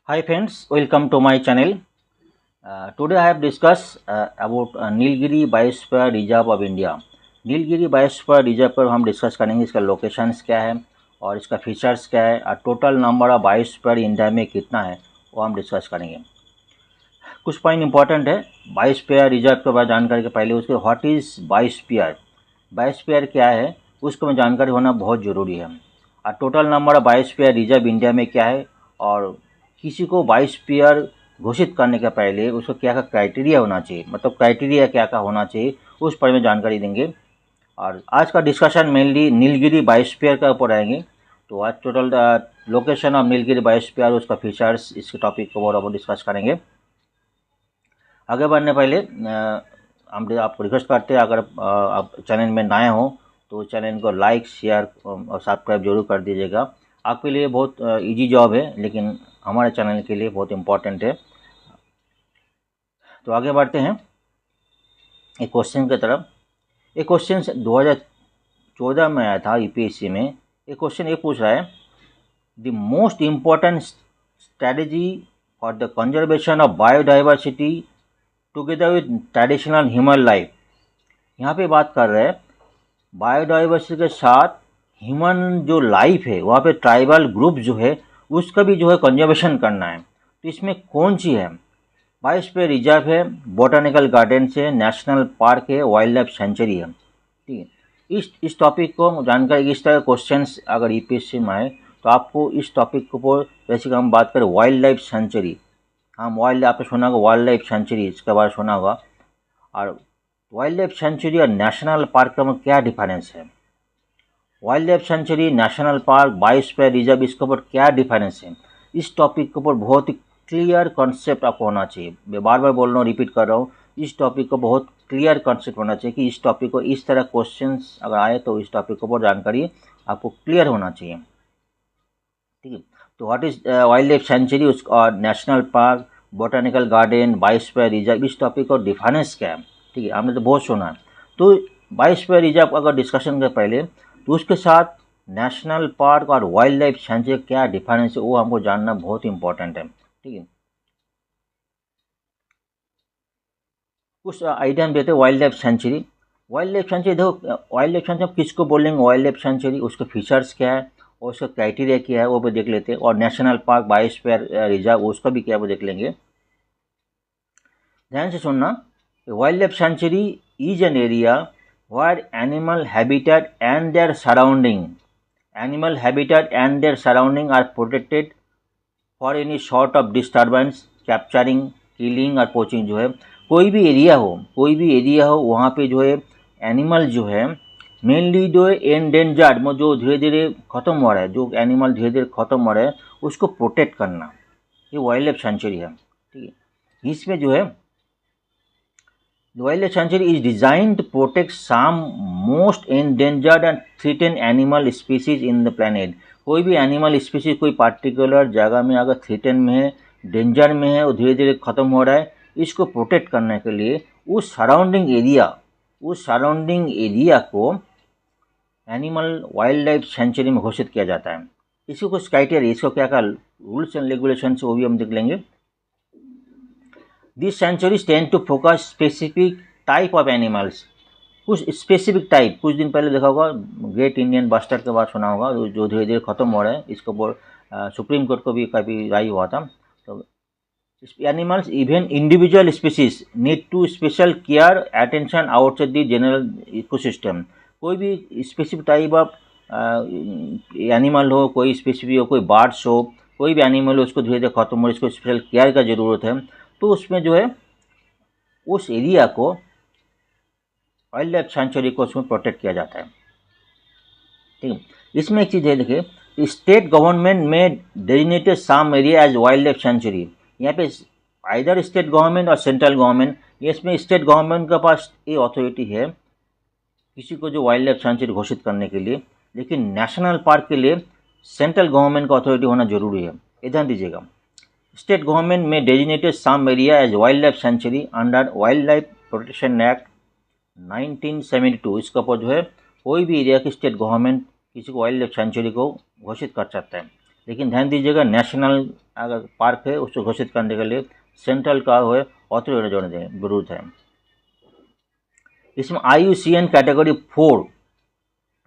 Hi friends, welcome to my channel. Today I have discussed about Nilgiri biosphere reserve of India. Nilgiri biosphere reserve पर हम discuss करेंगे इसका locations क्या है और इसका फीचर्स क्या है और total number of biosphere India में कितना है वो हम डिस्कस करेंगे। कुछ पॉइंट इंपॉर्टेंट है बायोस्फीयर रिजर्व के बाद जानकारी के पहले उसके व्हाट इज़ बायोस्फीयर, बायोस्फीयर क्या है उसको में जानकारी होना बहुत ज़रूरी है। और total number of biosphere reserve India में क्या है और किसी को बायोस्फीयर घोषित करने के पहले उसको क्या क्या क्राइटेरिया होना चाहिए, मतलब क्राइटेरिया क्या क्या होना चाहिए उस पर में जानकारी देंगे। और आज का डिस्कशन मेनली नीलगिरी बायोस्फीयर के ऊपर रहेंगे। तो आज total location of Nilgiri biosphere, उसका फीचर्स, इसके टॉपिक को और डिस्कस करेंगे। आगे बढ़ने पहले हम आपको रिक्वेस्ट करते हैं अगर आप चैनल में नए हो तो चैनल को लाइक शेयर और सब्सक्राइब जरूर कर दीजिएगा। आपके लिए बहुत इजी जॉब है लेकिन हमारे चैनल के लिए बहुत इम्पोर्टेंट है। तो आगे बढ़ते हैं एक क्वेश्चन की तरफ। एक क्वेश्चन 2014 में आया था यूपीएससी में। एक क्वेश्चन ये पूछ रहा है the most important strategy for the conservation of biodiversity together with traditional human life. यहाँ पे बात कर रहे हैं बायोडाइवर्सिटी के साथ ह्यूमन जो लाइफ है वहाँ पे ट्राइबल ग्रुप जो है उसका भी जो है कंजर्वेशन करना है। तो इसमें कौन सी है? बायोस्फीयर रिजर्व है, बोटानिकल गार्डन्स है, नेशनल पार्क है, वाइल्ड लाइफ सेंचुरी है। ठीक है, इस टॉपिक को जानकारी, इस तरह क्वेश्चंस अगर यूपीएससी में आए तो आपको इस टॉपिक के ऊपर, जैसे कि हम बात करें वाइल्ड लाइफ सेंचुरी, हम वाइल्ड आपने सुना होगा वाइल्ड लाइफ सेंचुरी, इसके बारे में सुना होगा। और वाइल्ड लाइफ सेंचुरी और नेशनल पार्क का क्या डिफरेंस है? Wild life sanctuary, national park, biosphere reserve, इसके ऊपर क्या डिफरेंस है? इस टॉपिक के ऊपर बहुत ही क्लियर कॉन्सेप्ट आपको होना चाहिए। मैं बार बार बोल रहा हूँ, रिपीट कर रहा हूँ, इस टॉपिक को बहुत क्लियर कॉन्सेप्ट होना चाहिए कि इस टॉपिक को इस तरह क्वेश्चंस अगर आए तो इस टॉपिक के ऊपर जानकारी आपको क्लियर होना चाहिए। ठीक है, तो what is wild life sanctuary और national park, botanical garden, biosphere reserve, इस टॉपिक का डिफरेंस क्या है? ठीक है, हमने तो बहुत सुना है। तो बायोस्फीयर रिजर्व अगर डिस्कशन के पहले तो उसके साथ नेशनल पार्क और वाइल्ड लाइफ सेंचुरी क्या डिफरेंस है वो हमको जानना बहुत इंपॉर्टेंट है। ठीक है, कुछ आइडिया हम देते हैं wild life sanctuary. Wild life sanctuary देखो, वाइल्ड लाइफ सेंचुरी किसको बोलेंगे वाइल्ड लाइफ सेंचुरी, उसके फीचर्स क्या है और उसका क्राइटेरिया क्या है वो भी देख लेते हैं। और नेशनल पार्क, बायोस्फीयर रिजर्व, उसका भी क्या है वो देख लेंगे। ध्यान से सुनना, wild life sanctuary is an area where animal habitat and their surrounding are protected for any sort of disturbance, capturing, killing और पोचिंग। जो है कोई भी एरिया हो वहाँ पे जो है एनिमल जो है मेनली जो है एंडेंजर्ड, जो धीरे धीरे खत्म हो रहा है, जो एनिमल धीरे धीरे खत्म हो रहा है उसको प्रोटेक्ट करना, ये वाइल्ड लाइफ सेंचुरी है। ठीक है, इसमें जो है wild life sanctuary is designed to protect some most endangered and threatened animal species in the planet. कोई भी एनिमल स्पीसीज कोई पार्टिकुलर जगह में अगर थ्रेटन में है, डेंजर में है, वो धीरे धीरे खत्म हो रहा है, इसको प्रोटेक्ट करने के लिए उस सराउंडिंग एरिया को एनिमल वाइल्ड लाइफ सेंचुरी में घोषित किया जाता है। इसको कुछ क्राइटेरिया, इसको क्या क्या रूल्स एंड रेगुलेशन वो भी हम देख लेंगे। These sanctuaries tend to focus specific type of animals, कुछ स्पेसिफिक टाइप, कुछ दिन पहले देखा होगा ग्रेट इंडियन बस्टर्ड के बाद सुना होगा जो धीरे धीरे खत्म हो रहा है, इसको ऊपर सुप्रीम कोर्ट को भी काफ़ी राय हुआ था। तो animals, even individual species need to special care attention outside the general ecosystem. कोई भी स्पेसिफिक टाइप ऑफ एनिमल हो, कोई स्पेसिफिक हो, कोई बर्ड्स हो, कोई भी एनिमल हो, उसको धीरे धीरे खत्म हो, इसको स्पेशल केयर का ज़रूरत है। तो उसमें जो है उस एरिया को वाइल्ड लाइफ सेंचुरी को उसमें प्रोटेक्ट किया जाता है। ठीक है, इसमें एक चीज़ है, देखिए स्टेट गवर्नमेंट में designated some area as wild life sanctuary. यहाँ पे आइदर स्टेट गवर्नमेंट और सेंट्रल गवर्नमेंट, इसमें स्टेट गवर्नमेंट के पास ये अथॉरिटी है किसी को जो वाइल्ड लाइफ सेंचुरी घोषित करने के लिए, लेकिन नेशनल पार्क के लिए सेंट्रल गवर्नमेंट का अथॉरिटी होना जरूरी है। ध्यान दीजिएगा, स्टेट गवर्नमेंट में designated some area as wild life sanctuary under wildlife protection act 1972। इसके ऊपर जो है कोई भी एरिया की स्टेट गवर्नमेंट किसी को वाइल्ड लाइफ सेंचुरी को घोषित कर सकता है। लेकिन ध्यान दीजिएगा नेशनल अगर पार्क है उसको घोषित करने के लिए सेंट्रल का है ऑथोरिटी जोड़ने जरूरत है। इसमें IUCN category 4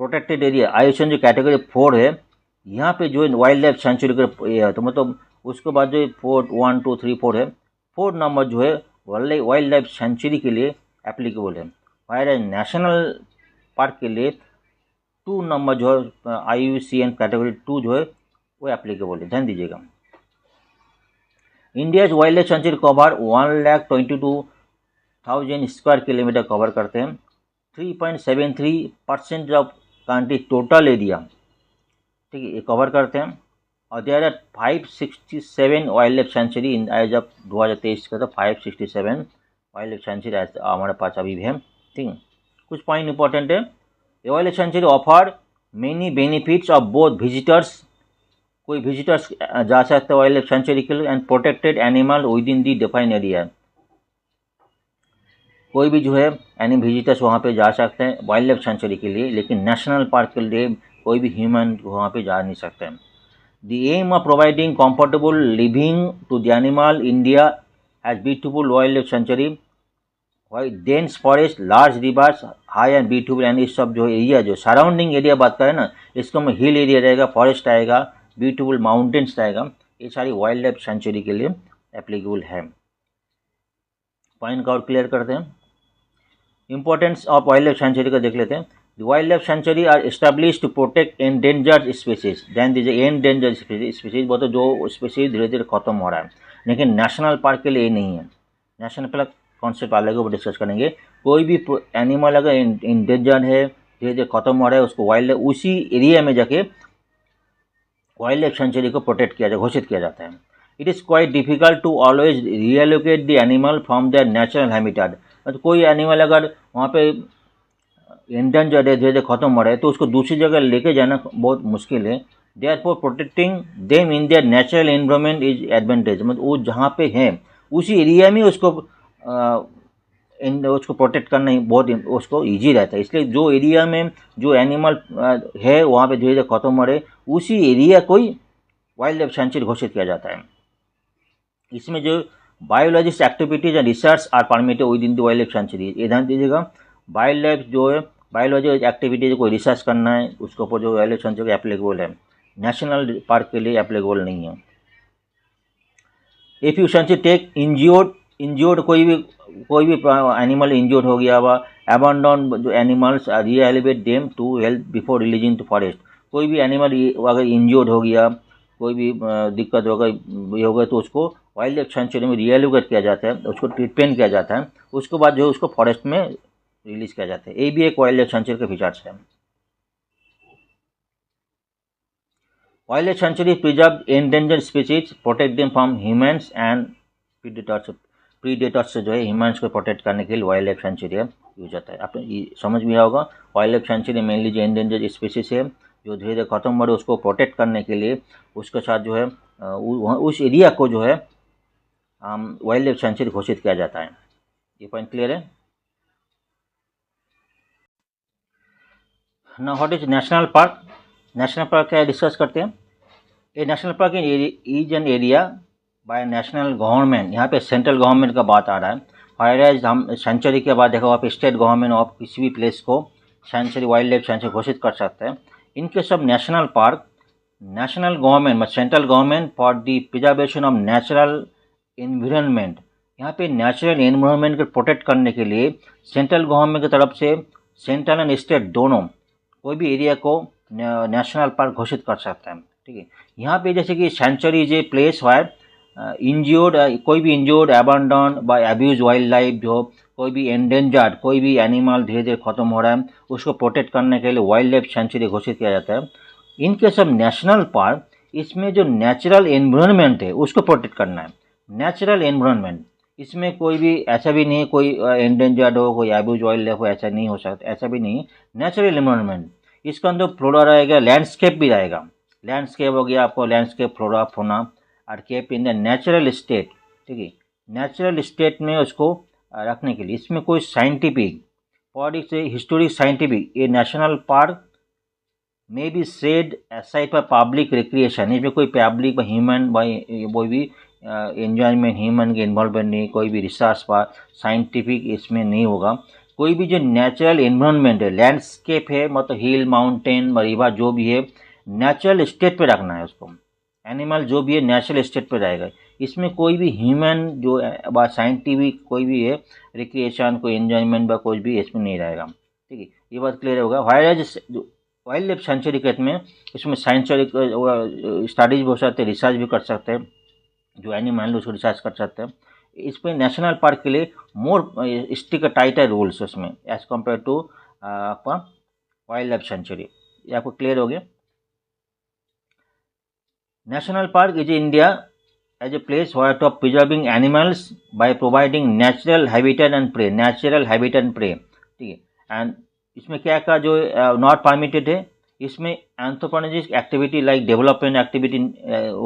protected area, IUCN जो कैटेगरी 4 है यहाँ पे जो है वाइल्ड लाइफ सेंचुरी का ये है, तो मतलब उसके बाद जो 4 1 2 3 4 है, 4 नंबर जो है वाइल्ड लाइफ सेंचुरी के लिए एप्लीकेबल है। वाइल्ड नेशनल पार्क के लिए 2 नंबर जो है IUCN कैटेगरी 2 जो है वो एप्लीकेबल है, ध्यान दीजिएगा। India wild life sanctuary cover 1,22,000 square kilometre cover करते हैं, 3.73% ऑफ कंट्री टोटल एरिया, ठीक है, ये कवर करते हैं। और there are 567 wild life sanctuary in as of 2023 का, तो 567 वाइल्ड लाइफ सेंचुरी हमारे पास अभी भी है, ठीक है। कुछ पॉइंट इंपॉर्टेंट है। Wild life sanctuary offer many benefits of both visitors, कोई विजिटर्स जा सकते हैं वाइल्ड लाइफ सेंचुरी के लिए, and protected animal with in the defined area, कोई भी जो है एनी विजिटर्स वहाँ पे जा सकते हैं वाइल्ड लाइफ सेंचुरी के लिए, लेकिन नेशनल पार्क के लिए कोई भी ह्यूमन वहाँ पे जा नहीं सकते हैं। The aim of providing comfortable living to the animal, India has beautiful wild life sanctuary, dense forest, large rivers, high and beautiful, and इस सब जो एरिया जो सराउंडिंग एरिया बात करें ना, इसको में हिल एरिया रहेगा, फॉरेस्ट आएगा, ब्यूटीफुल माउंटेन्स आएगा, ये सारी वाइल्ड लाइफ सेंचुरी के लिए एप्लीकेबल है। पॉइंट का और क्लियर करते हैं। Importance of wild life sanctuary का देख लेते हैं। The wild life sanctuary are establish to protect endangered species, ध्यान दीजिए एंडेंजर्ड स्पीसीज बोलते जो स्पीसीज धीरे धीरे खत्म हो रहा है, लेकिन नेशनल पार्क के लिए ये नहीं है। नेशनल पार्क कॉन्सेप्ट अलग है, डिस्कस करेंगे। कोई भी एनिमल अगर एंडेंजर्ड है, धीरे धीरे खत्म हो रहा है, उसको वाइल्ड लाइफ उसी एरिया में जाके वाइल्ड लाइफ सेंचुरी को प्रोटेक्ट किया घोषित किया जाता है। It is quite difficult to always relocate the animal from their natural habitat, तो कोई एनिमल अगर वहाँ पे एंडेंजर्ड है, धीरे धीरे खत्म हो रहा है, तो उसको दूसरी जगह लेके जाना बहुत मुश्किल है। Therefore protecting them in their natural environment is advantage, मतलब वो जहाँ पे है उसी एरिया में उसको प्रोटेक्ट करना ही बहुत उसको ईजी रहता है। इसलिए जो एरिया में जो एनिमल है वहाँ पे धीरे धीरे खत्म हो रहे, उसी एरिया को ही वाइल्ड लाइफ सेंचुरी घोषित किया जाता है। इसमें जो biologist activities and research are permitted within the wild life sanctuary, ये ध्यान दीजिएगा। वाइल्ड लाइफ जो है बायोलॉजी एक्टिविटीज को रिसर्च करना है, उसके ऊपर जो वाइल्ड लाइफ सेंचुरी एप्लीकेबल है, नेशनल पार्क के लिए एप्लीकेबल नहीं है। If you sanctuary take injured कोई भी एनिमल इंज्योर्ड हो गया हुआ, अबैंडन जो animals reelevate them to health before releasing to forest, कोई भी एनिमल अगर इंज्योर्ड हो गया, कोई भी दिक्कत हो गई तो उसको वाइल्ड लाइफ सेंचुरी में रीएलिवेट किया जाता है, उसको ट्रीटमेंट किया जाता है, उसके बाद जो उसको फॉरेस्ट में रिलीज किया जाता है। ये भी एक वाइल्ड लाइफ सेंचुरी के फीचर्स है। Wild life sanctuary preserve endangered species, protect them from humans and predators से जो है ह्यूमंस को प्रोटेक्ट करने के लिए वाइल्ड लाइफ सेंचुरी यूज होता है। आपको ये समझ में आया होगा। वाइल्ड लाइफ सेंचुरी मेनली जो एंडेंजर्ड स्पीसीज है जो धीरे धीरे खत्म हो रहे उसको प्रोटेक्ट करने के लिए उसके साथ जो है उस एरिया को जो है वाइल्ड लाइफ सेंचुरी घोषित किया जाता है। ये पॉइंट क्लियर है ना। What is national park? National park क्या डिस्कस करते हैं। A national park is an area by national government, यहाँ पे सेंट्रल गवर्नमेंट का बात आ रहा है। वायरस हम सेंचुरी के बाद देखा आप स्टेट गवर्नमेंट ऑफ किसी भी प्लेस को सेंचुरी वाइल्ड लाइफ सेंचुरी घोषित कर सकते हैं। इनके सब national park national government central government for the preservation of natural environment, यहाँ पे नेचुरल एनवायरनमेंट को प्रोटेक्ट करने के लिए सेंट्रल गवर्नमेंट की तरफ से सेंट्रल एंड स्टेट दोनों कोई भी एरिया को नेशनल पार्क घोषित कर सकता है। ठीक है, यहाँ पे जैसे कि sanctuary is a place where injured, कोई भी injured abandon by abuse wildlife, जो कोई भी एंडेंजर्ड कोई भी एनिमल धीरे धीरे खत्म हो रहा है उसको प्रोटेक्ट करने के लिए वाइल्ड लाइफ सेंचुरी घोषित किया जाता है। इनके सब नेशनल पार्क इसमें जो नेचुरल एनवायरनमेंट है उसको प्रोटेक्ट करना है। नेचुरल एनवायरनमेंट इसमें कोई भी ऐसा भी नहीं है कोई एंडेंजर्ड हो कोई अब्यूज वाइल्ड लाइफ हो, ऐसा नहीं हो सकता, ऐसा भी नहीं है। नेचुरल एनवायरनमेंट इसके अंदर फ्लोरा रहेगा, लैंडस्केप भी रहेगा। लैंडस्केप हो गया आपको लैंडस्केप फ्लोरा फोना और kept in the natural state. ठीक है, नेचुरल स्टेट में उसको रखने के लिए इसमें कोई साइंटिफिक पॉलिटिक्स हिस्टोरिक साइंटिफिक ये national park may be said aside for public recreation, इसमें कोई पब्लिक ह्यूमन कोई भी एंजॉयमेंट ह्यूमन के इन्वॉल्वमेंट नहीं, कोई भी रिसर्च पर साइंटिफिक इसमें नहीं होगा। कोई भी जो नेचुरल इन्वायरमेंट है, लैंडस्केप है, मतलब हिल माउंटेन रिवर जो भी है, नेचुरल स्टेट पे रखना है उसको। एनिमल जो भी है नेचुरल स्टेट पे रहेगा। इसमें कोई भी ह्यूमन जो साइंटिफिक कोई भी है रिक्रिएशन कोई एंजॉयमेंट व कोई भी इसमें नहीं रहेगा। ठीक है, ये बात क्लियर होगा। वाइल्ड वाइल्ड लाइफ सेंचुरी कहते में इसमें साइंटिफिक स्टडीज भी हो सकते हैं, रिसर्च भी कर सकते हैं, जो एनिमल उसको रिसर्च कर सकते हैं। इस पर नेशनल पार्क के लिए मोर स्ट्रिक्ट टाइटर रूल्स उसमें एज कम्पेयर टू आपका वाइल्ड लाइफ सेंचुरी। ये आपको क्लियर हो गया। National Park is India as a place where of preserving animals by providing natural habitat and prey, natural habitat and prey, ठीक है। And इसमें क्या क्या जो नॉट परमिटेड है, इसमें एंथ्रोपोलॉजिक एक्टिविटी लाइक डेवलपमेंट एक्टिविटी,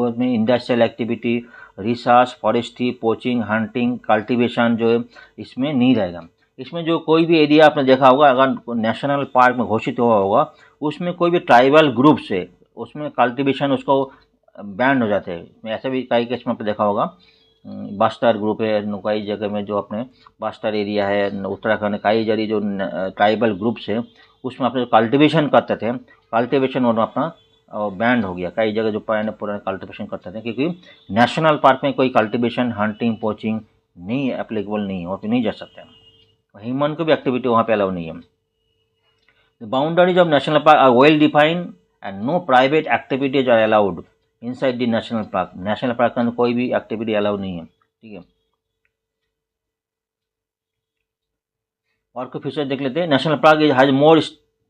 उसमें industrial activity, research, forestry, poaching, hunting, cultivation जो है इसमें नहीं रहेगा। इसमें जो कोई भी एरिया आपने देखा होगा अगर नेशनल पार्क में घोषित हुआ होगा, उसमें कोई भी ट्राइबल ग्रुप्स है उसमें कल्टीवेशन उसको बैंड हो जाते हैं। ऐसे भी कई केस में आपने देखा होगा, बास्टर ग्रुप है कई जगह में, जो अपने बास्टर एरिया है उत्तराखंड, कई जगह जो ट्राइबल ग्रुप्स है उसमें अपने कल्टीवेशन करते थे, कल्टीवेशन और अपना बैंड हो गया। कई जगह जो पुराने कल्टीवेशन करते थे, क्योंकि नेशनल पार्क में कोई कल्टीवेशन, हंटिंग, पोचिंग नहीं एप्लीकेबल नहीं है, वहाँ पर नहीं जा सकते। ह्यूमन को भी एक्टिविटी वहाँ पे अलाउ नहीं है। The boundaries of national park are well defined and no private activities are allowed inside the national park. National park के अंदर कोई भी एक्टिविटी अलाउ नहीं है। ठीक है, और कोई फीचर देख लेते हैं। National park is has more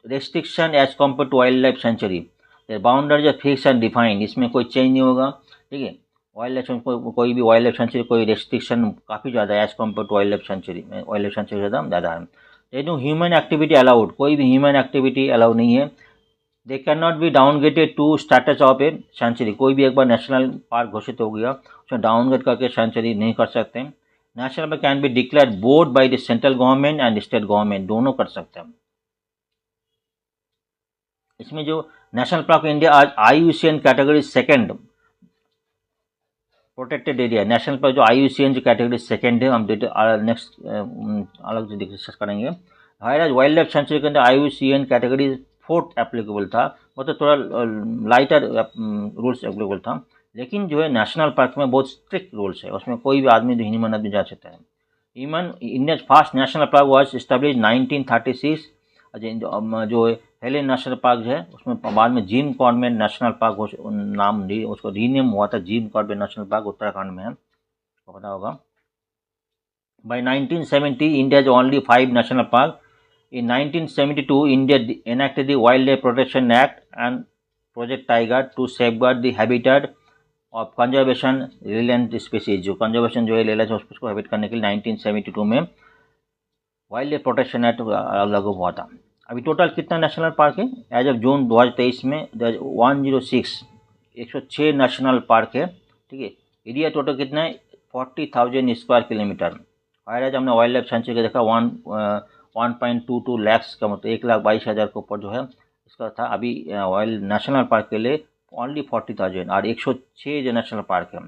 restriction as compare to wild life sanctuary. Boundaries are fix and defined, इसमें कोई चेंज नहीं होगा। ठीक है, वाइल्ड लाइफ कोई भी वाइल्ड लाइफ सेंचुरी कोई रेस्ट्रिक्शन काफ़ी ज़्यादा है as compare to wild life sanctuary में, वाइल्ड लाइफ सेंचुरी ज़्यादा है। लेकिन ह्यूमन एक्टिविटी अलाउड, कोई भी ह्यूमन एक्टिविटी अलाउ नहीं है। They can not be downgraded to status of a sanctuary, कोई भी एक बार नेशनल पार्क घोषित हो गया उसमें डाउनग्रेड करके सेंचुरी नहीं कर सकते। National park can be declared both by the central government and state government, दोनों कर सकते हैं। इसमें जो नेशनल पार्क इंडिया आज IUCN category second protected area, national park जो IUCN जो कैटेगरी सेकेंड है, हम नेक्स्ट अलग से डिस्कस करेंगे। हायर वाइल्ड लाइफ सेंचुरी के अंदर IUCN कैटेगरी फोर्थ एप्लीकेबल था, मतलब थोड़ा लाइटर रूल्स एप्लीकेबल था। लेकिन जो है नेशनल पार्क में बहुत स्ट्रिक्ट रूल्स है, उसमें कोई भी आदमी जो ह्यूमन आदमी जा सकता है। Human India first national park was establish 1936। जो हेलेन नेशनल पार्क है उसमें बाद में जिम कॉर्बेट नेशनल पार्क नाम दी, उसको रीनेम हुआ था Jim Corbett national park, Uttarakhand में है, तो पता होगा। बाय 1970 इंडिया जो only 5 national park. In 1972, India enacted the Wildlife Protection Act and Project Tiger to safeguard the habitat of conservation relevant species। जो कंजर्वेशन जो है ले लें उसको हैबिट करने के लिए 1972 में वाइल्ड प्रोटेक्शन एक्ट लागू हुआ था। अभी टोटल कितना नेशनल पार्क है एज ऑफ जून 2023 में 106 नेशनल पार्क है। ठीक है, एरिया टोटल कितना है 40,000 स्क्वायर किलोमीटर। और आज हमने वाइल्ड लाइफ सेंचुरी का देखा 1.22 लाख का, मतलब 1,22,000 के ऊपर जो है इसका था। अभी वाइल्ड नेशनल पार्क के लिए ओनली 40,000 और 106 जो नेशनल पार्क है।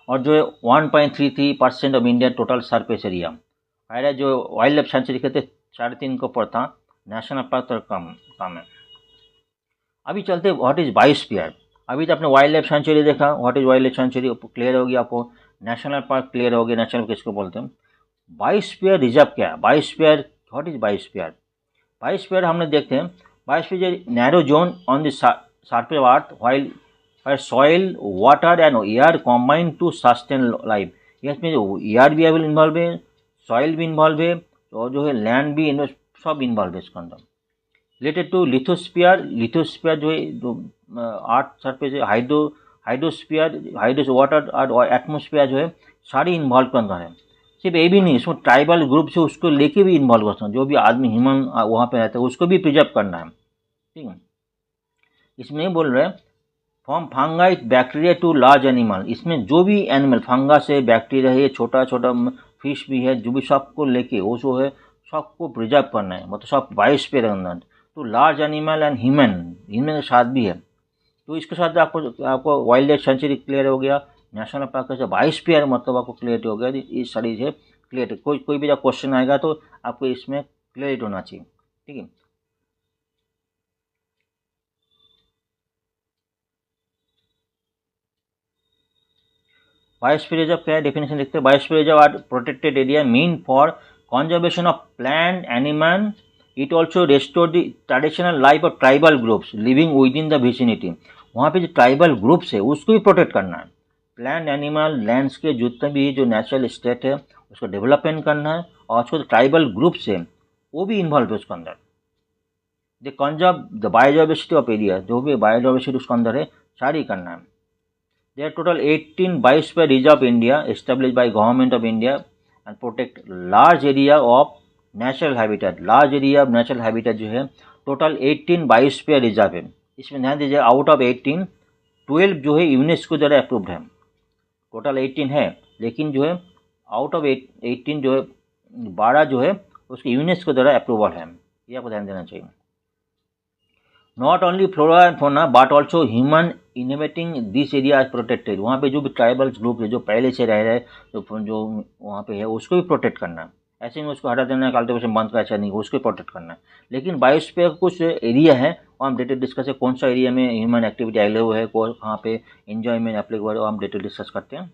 और जो है 1.33% of India total surface area. पहले जो वाइल्ड लाइफ सेंचुरी कहते 3.5 के ऊपर था, नेशनल पार्क तो कम है। अभी चलते व्हाट इज़ बायोस्फीयर। अभी तो आपने वाइल्ड लाइफ सेंचुरी देखा, what is wild life sanctuary clear होगी आपको, नेशनल पार्क क्लियर होगी, नेशनल किसको बोलते हैं। बायोस्फीयर रिजर्व क्या है, biosphere what is biosphere. Biosphere हमने देखते हैं, biosphere narrow zone on the surface of earth while soil water and air combine to sustain life. इसमें जो एयर भी इन्वॉल्व है, सॉइल भी इन्वॉल्व है, और जो है लैंड भी सब इन्वॉल्व है इसके अंदर। रिलेटेड टू लिथोस्फीयर, लिथोस्फीयर जो है जो अर्थ सरफेस है, हाइड्रोस्फीयर वाटर और एटमोस्फीयर जो है सारी इन्वॉल्व के अंदर है। सिर्फ ये भी नहीं, इसमें ट्राइबल ग्रुप से उसको लेके भी इन्वॉल्व करते हैं, जो भी आदमी ह्यूमन वहाँ पे रहता है उसको भी प्रिजर्व करना है। ठीक है, इसमें बोल रहे हैं from fungi bacteria to large animal, इसमें जो भी एनिमल फंगस है, बैक्टीरिया है, छोटा छोटा फिश भी है, जो भी सबको लेके वो जो है सबको प्रिजर्व करना है, मतलब सब बायोस्फीयर के अंदर। To large animal and human के साथ भी है। तो इसके साथ आपको वाइल्ड लाइफ सेंचुरी क्लियर हो गया, नेशनल पार्क का बायोस्फीयर मतलब आपको क्लियर हो गया। इस स्टडी से क्लियर, कोई भी जब क्वेश्चन आएगा तो आपको इसमें क्लियरिटी होना चाहिए, ठीक है। बायोस्फीयर रिजर्व क्या है, डेफिनेशन लिखते हैं। Biosphere reserve are protected area mean for conservation of plant animal. It also restore the traditional life of tribal groups living within the vicinity. वहाँ पे जो ट्राइबल ग्रुप्स है उसको भी प्रोटेक्ट करना है। प्लांट एनिमल लैंड्स के जितने भी जो नेचुरल स्टेट है उसको डेवलपमेंट करना है, और उसको ट्राइबल ग्रुप्स है वो भी इन्वॉल्व है उसके अंदर। The conserve the biodiversity of area, जो भी बायोडाइवर्सिटी उसके अंदर है सारी करना है। There total 18 biosphere reserve India establish by government of India and protect large area of natural habitat. Large area of natural habitat जो है टोटल 18 बायोस्फीयर रिजर्व है। इसमें ध्यान दीजिए, आउट ऑफ 18 12 जो है यूनेस्को द्वारा अप्रूव्ड है। टोटल 18 है, लेकिन जो है आउट ऑफ 18 जो है 12 जो है उसके यूनेस्को द्वारा अप्रूवल है, ये आपको ध्यान देना चाहिए। Not only flora and fauna but also human inhabiting this area is protected. वहाँ पे जो भी ट्राइबल्स ग्रुप है जो पहले से रह रहे जो वहाँ पे है उसको भी प्रोटेक्ट करना है। ऐसे नहीं उसको हटा देना, कल्टिवेशन बंद का, ऐसा नहीं, उसको प्रोटेक्ट करना है। लेकिन बायोस्फीयर कुछ एरिया है और हम डिटेल डिस्कस है कौन सा एरिया में ह्यूमन एक्टिविटी अलाउ है, कहाँ पे एंजॉयमेंट एप्लीकेबल, हम डिटेल डिस्कस करते हैं।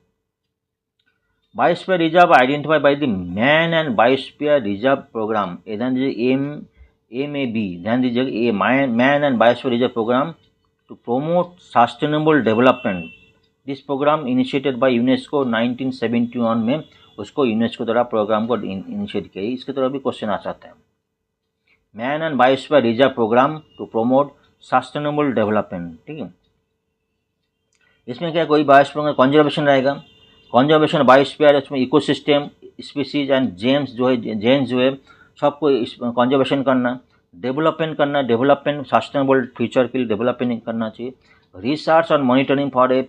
Biosphere reserve identified by the man and biosphere reserve program, ध्यान दीजिए MAB, ध्यान दीजिएगा, man and biosphere reserve program to promote sustainable development. This program initiated by UNESCO 1971 में उसको यूनेस्को द्वारा प्रोग्राम को इनिशिएट किया। इसके तरह भी क्वेश्चन आ सकता है। Man and biosphere reserve program to promote sustainable development, ठीक है। इसमें क्या कोई बायोस्फीयर कंजर्वेशन रहेगा, कंजर्वेशन बायोस्फीयर, इसमें इकोसिस्टम स्पीसीज एंड जेम्स जो है सबको कंजर्वेशन करना, डेवलपमेंट करना, डेवलपमेंट सस्टेनेबल फ्यूचर के लिए डेवलपमेंट करना चाहिए। रिसर्च और monitoring for a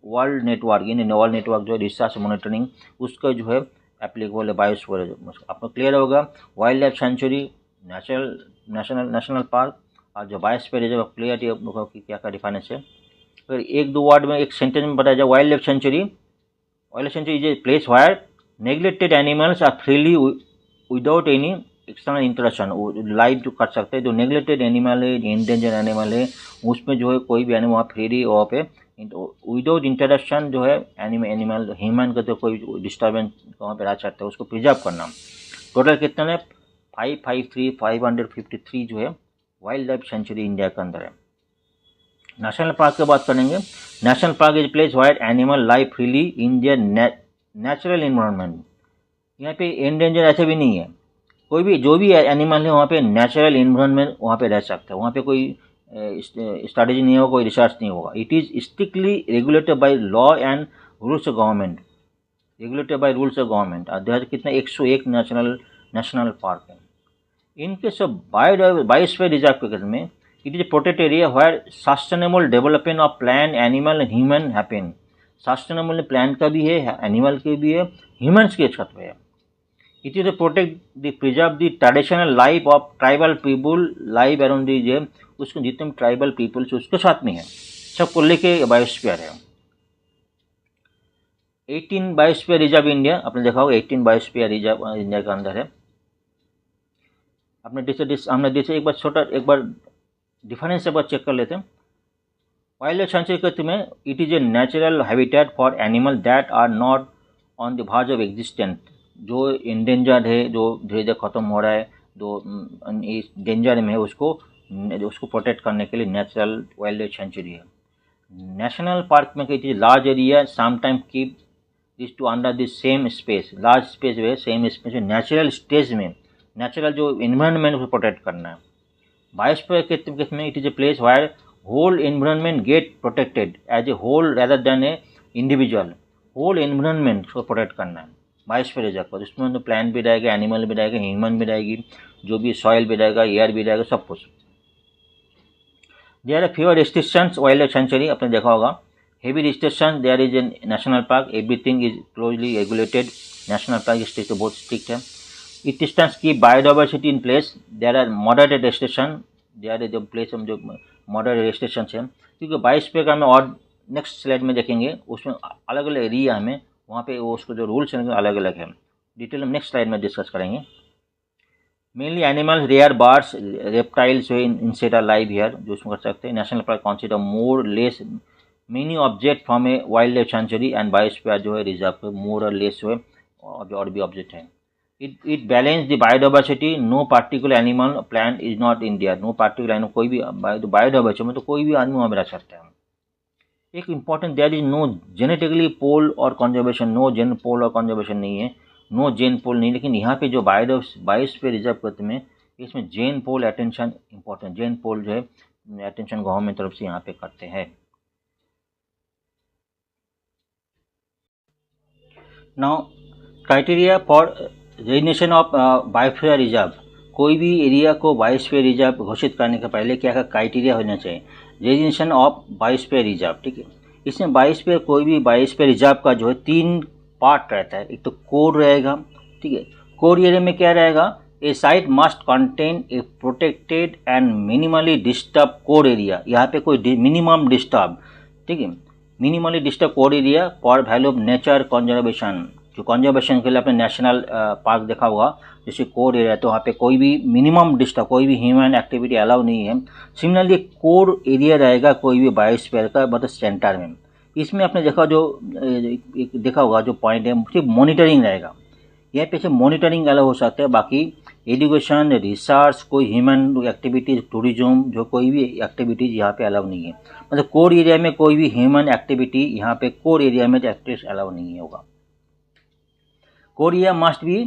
world network, यानी वर्ल्ड नेटवर्क जो है रिसर्च मॉनिटरिंग उसका जो है एप्लीकेबल है बायोस्फीयर। आपको क्लियर होगा wild life sanctuary, national park और जो बायोस्फीयर रिजर्व क्लियर होगा कि क्या क्या डिफरेंस है। फिर एक दो वर्ड में एक सेंटेंस में बताया जाए, wild life sanctuary is a place where neglected animals are freely without any external interaction, live जो कर सकते हैं। जो नेग्लेक्टेड एनिमल है, इंडेंजर एनिमल है, उसमें जो है कोई भी एनिमल वहाँ फ्री वहाँ पे विदाउट इंटरेक्शन जो है एनिमल ह्यूमन का तो कोई डिस्टर्बेंस वहाँ पे रह सकता है, उसको प्रिजर्व करना। टोटल कितने 553 जो है वाइल्ड लाइफ सेंचुरी इंडिया के अंदर है। नेशनल पार्क की बात करेंगे। National park is place wire animal life freely in their natural environment. यहाँ पे एंडेंजर ऐसे भी नहीं है, कोई भी जो भी एनिमल है वहाँ पे नेचुरल इन्वायरमेंट वहाँ पे रह सकता है। वहाँ पे कोई स्ट्रैटेजी नहीं होगा, कोई रिसर्च नहीं होगा। It is strictly regulated by law and rules of government, regulated by rules of government. और 2000 कितना 101 नेशनल पार्क है। इनके सब बायोस्फीयर रिजर्व के में it is protected area where sustainable development of plant animal and human happen. Sustainable plant का भी है, एनिमल के भी है, ह्यूमन्स के छत पे है। It is protect the preserve the traditional life of tribal people live around the, उसको जितने ट्राइबल पीपल्स उसके साथ में है, सबको लेके बायोस्फीयर है। 18 बायोस्फीयर रिजर्व इंडिया, आपने देखा होगा 18 बायोस्फीयर रिजर्व इंडिया के अंदर है। हमने एक बार डिफरेंस एक बार चेक कर लेते हैं। वाइल्ड लाइफ सेंचुरी कहते में it is a natural habitat for animal that are not on the verge of existent. जो इंडेंजर्ड है, जो धीरे धीरे ख़त्म हो रहा है, जो डेंजर में है, उसको प्रोटेक्ट करने के लिए नेचुरल वाइल्ड लाइफ सेंचुरी है। नेशनल पार्क में it is large area sometime keep this to under the same space. Large space है, सेम स्पेस में नेचुरल स्टेज में नेचुरल जो इन्वायरमेंट उसको प्रोटेक्ट करना है। बायोस्फीयर के में it is a place where whole environment get protected as a whole rather than a individual. Whole environment को प्रोटेक्ट करना है बायोस्फीयर रिजर्व पर। उसमें तो प्लांट भी रहेगा, एनिमल भी रहेगा, ह्यूमन भी रहेगी, जो भी सॉइल भी रहेगा, एयर भी रहेगा, सब कुछ। There are fewer restrictions wild life sanctuary, आपने देखा होगा। Heavy restriction there is a national park, everything is closely regulated. National park state तो बहुत स्ट्रिक्ट है। इट डिस्टेंस की biodiversity in place, there are moderate restriction, there जो place हम जो मॉडरेट रेस्ट्रिक्शन है, क्योंकि बायोस्फीयर का हमें और नेक्स्ट स्लाइड में देखेंगे, उसमें अलग अलग एरिया हमें वहाँ पे वो उसको जो रूल्स हैं अलग अलग है, डिटेल हम नेक्स्ट स्लाइड में डिस्कस करेंगे। Mainly animals, rare birds, reptiles हुए, इंसेक्ट आर लाइव हियर, जो उसमें कर सकते हैं। National park consider more less many object from a wild life sanctuary and biosphere जो है रिजर्व मोर और लेस हुए और भी ऑब्जेक्ट हैं। It balance the biodiversity, no particular animal plant is not in there, no particular animal, कोई भी biodiversity में तो कोई भी आदमी वहाँ में रह सकता है। एक important, there is no genetically pool और कंजर्वेशन, नो जेन पोल और कंजर्वेशन नहीं है, नो जेन पोल नहीं, लेकिन यहाँ पे जो बायोस्फीयर रिजर्व करते में इसमें जेन पोल अटेंशन इम्पॉर्टेंट, जेन पोल जो है अटेंशन गवर्नमेंट तरफ से यहाँ पे करते हैं। Now criteria for resignation of biosphere reserve, कोई भी एरिया को बायोस्फीयर रिजर्व घोषित करने के पहले क्या क्या क्राइटेरिया होना चाहिए। रेजिग्नेशन ऑफ बायोस्फीयर रिजर्व, ठीक है, इसमें बायोस्फीयर कोई भी बायोस्फीयर रिजर्व का जो है 3 पार्ट रहता है। एक तो कोर रहेगा, ठीक है, कोर एरिया में क्या रहेगा, a site must contain a protected and minimally disturb core area, यहाँ पे कोई मिनिमम डिस्टर्ब, ठीक है, minimally disturb core area for value of nature conservation, जो कंजर्वेशन के लिए आपने नेशनल पार्क देखा होगा, जैसे कोर एरिया तो वहाँ पे कोई भी मिनिमम डिस्टर्ब, कोई भी ह्यूमन एक्टिविटी अलाउ नहीं है। सिमिलरली कोर एरिया रहेगा कोई भी बायोस्फीयर का मतलब सेंटर में, इसमें आपने देखा जो देखा होगा जो पॉइंट है सिर्फ मॉनिटरिंग रहेगा, यहाँ पे से मॉनिटरिंग अलाउ हो सकता है, बाकी एजुकेशन, रिसर्च, कोई ह्यूमन एक्टिविटीज़, टूरिज्म, जो कोई भी एक्टिविटीज़ यहाँ पे अलाउ नहीं है। मतलब कोर एरिया में कोई भी ह्यूमन एक्टिविटी यहाँ पे कोर एरिया में एक्टिविटीज अलाउ नहीं होगा। Core area must be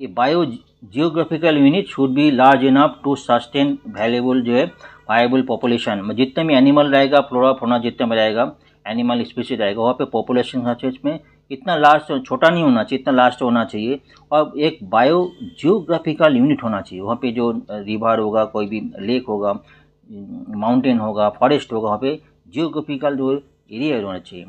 a biogeographical unit should be large enough to sustain valuable जो है वायबल पॉपुलेशन, जितने भी एनिमल रहेगा, फ्लोरा फौना जितने में रहेगा, एनिमल स्पीसीज रहेगा, वहाँ पे पॉपुलेशन इसमें इतना लार्ज, छोटा नहीं होना चाहिए, इतना लार्ज होना चाहिए, और एक बायो जियोग्राफिकल यूनिट होना चाहिए। वहाँ पे जो रिवर होगा, कोई भी लेक होगा, माउंटेन होगा, फॉरेस्ट होगा, वहाँ पे जियोग्राफिकल जो एरिया होना चाहिए।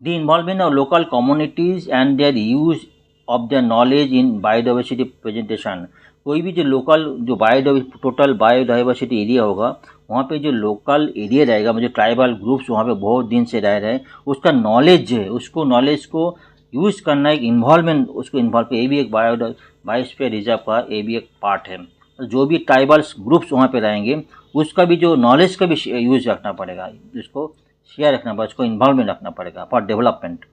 The involvement of local communities and their use of their knowledge in biodiversity presentation, कोई भी जो लोकल जो टोटल बायोडाइवर्सिटी एरिया होगा, वहाँ पे जो लोकल एरिया रहेगा, मतलब ट्राइबल ग्रुप्स वहाँ पे बहुत दिन से रह रहे हैं, उसका नॉलेज जो है, उसको नॉलेज को यूज़ करना, एक इन्वॉल्वमेंट, उसको इन्वॉल्व, ये भी एक बायोस्फीयर रिजर्व का ये भी एक पार्ट है। जो भी ट्राइबल्स ग्रुप्स वहाँ पे रहेंगे, उसका भी जो नॉलेज का भी यूज़ रखना पड़ेगा, उसको शेयर रखना पड़ेगा, उसको इन्वॉल्वमेंट रखना पड़ेगा for development.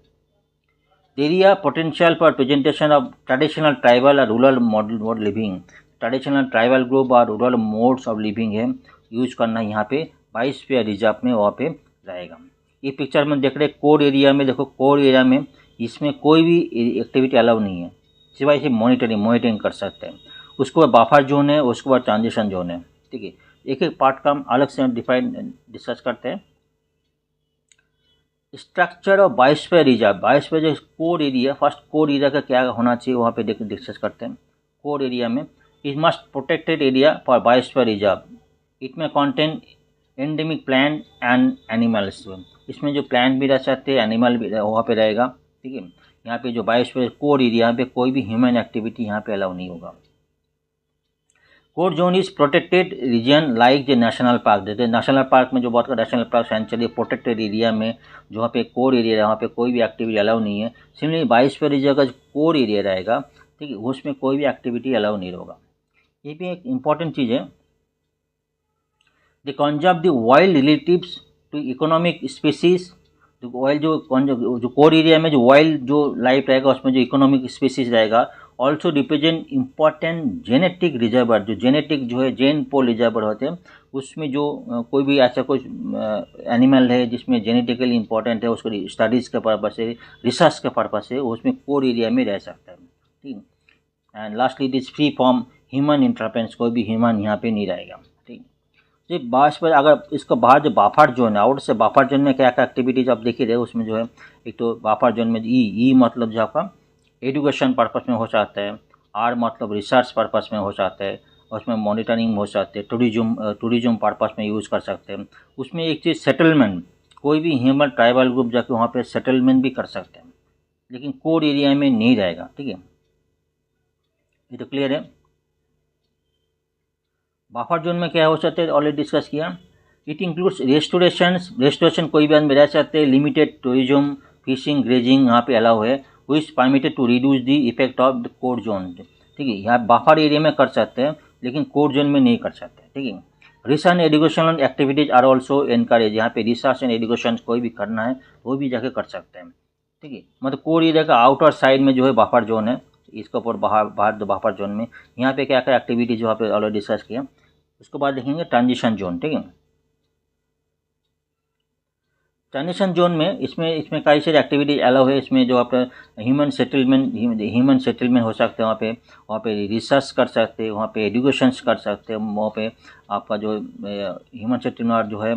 Area potential for presentation of traditional tribal और rural model living, traditional tribal group और रूरल मोड्स ऑफ लिविंग है, यूज करना यहाँ पे बायोस्फीयर रिजर्व में वहाँ पे रहेगा। ये पिक्चर में देख रहे कोर एरिया में, देखो कोर एरिया में इसमें कोई भी एक्टिविटी अलाउ नहीं है, सिवाय से मॉनिटरिंग कर सकते हैं। उसके बाद बफर जोन है, उसके बाद ट्रांजिशन जोन है, ठीक है, एक एक पार्ट का हम अलग से डिस्कस करते हैं। Structure of biosphere reserve, biosphere जो core area, first core area का क्या होना चाहिए वहाँ पे डिस्कस करते हैं। कोर एरिया में it must protected area for biosphere reserve, it में contain endemic plant and animals, इसमें जो प्लांट भी रह सकते हैं, एनिमल भी वहाँ पे रहेगा, ठीक है। यहाँ पे जो बायोस्फीयर कोर एरिया, यहाँ पे कोई भी ह्यूमन एक्टिविटी यहाँ पे अलाउ नहीं होगा। Core zone is protected region like जो नेशनल पार्क, जैसे नेशनल पार्क में जो बात कर, national park sanctuary protected area में जो वहाँ पे कोर एरिया है, वहाँ पे कोई भी एक्टिविटी अलाउ नहीं है। सिमिलरली बायोस्फीयर रिजर्व का जो कोर एरिया रहेगा, ठीक है, उसमें कोई भी एक्टिविटी अलाउ नहीं होगा। ये भी एक इम्पॉर्टेंट चीज़ है। The conserve the wild relatives to economic species, जो वाइल्ड जो कोर एरिया में जो वाइल्ड जो लाइफ रहेगा, उसमें जो इकोनॉमिक स्पीसीज रहेगा, also represent important genetic reservoir, जो जेनेटिक जो है जेन पोल रिजर्वर होते हैं, उसमें जो कोई भी ऐसा कोई एनिमल है जिसमें जेनेटिकली इम्पॉर्टेंट है, उसको स्टडीज़ के पर्पज से, रिसर्च के पर्पज से उसमें कोर एरिया में रह सकता है, ठीक। And lastly it is free from human interference, कोई भी ह्यूमन यहाँ पे नहीं रहेगा, ठीक। ये बात पर अगर इसको बाहर जो बफर जोन है, आउट से बफर जोन में क्या क्या एक्टिविटीज आप देख ही रहे, उसमें जो है एक तो बफर जोन में ई मतलब जो आपका एजुकेशन पर्पस में हो सकता है, आर मतलब रिसर्च पर्पस में हो सकता है, उसमें मॉनिटरिंग हो सकते हैं, टूरिज्म पर्पस में यूज़ कर सकते हैं। उसमें एक चीज़ सेटलमेंट, कोई भी ह्यूमन ट्राइबल ग्रुप जाके वहाँ पे सेटलमेंट भी कर सकते हैं, लेकिन कोर एरिया में नहीं रहेगा, ठीक है। ये तो क्लियर है। बफर जोन में क्या हो सकते हैं, ऑलरेडी डिस्कस किया। इट इंक्लूड्स रेस्टोरेशन कोई भी आदमी रह सकते हैं, लिमिटेड टूरिज्म, फिशिंग, ग्रेजिंग यहाँ पे अलाउ है, which permitted to reduce the effect of the core zone. ठीक है, यहाँ बफर एरिया में कर सकते हैं लेकिन कोर जोन में नहीं कर सकते। ठीक है, research and educational activities are also encourage. यहाँ पे रिसर्च एंड एजुकेशन कोई भी करना है वो भी जाके कर सकते हैं। ठीक है, मतलब कोर एरिया का आउटर साइड में जो है बफर जोन है, इसके ऊपर बाहर जो बफर जोन में यहाँ पे क्या क्या एक्टिविटीज वहाँ पे ऑलरेडी डिस्कस किया। उसके बाद देखेंगे ट्रांजिशन जोन। ठीक है, ट्रांजिशन जोन में इसमें कई सारी एक्टिविटीज अलाउ है। इसमें जो आप ह्यूमन सेटलमेंट हो सकते हैं, वहाँ पे रिसर्च कर सकते हैं, वहाँ पे एजुकेशंस कर सकते हैं, वहाँ पे आपका जो ह्यूमन सेटलमेंट और जो है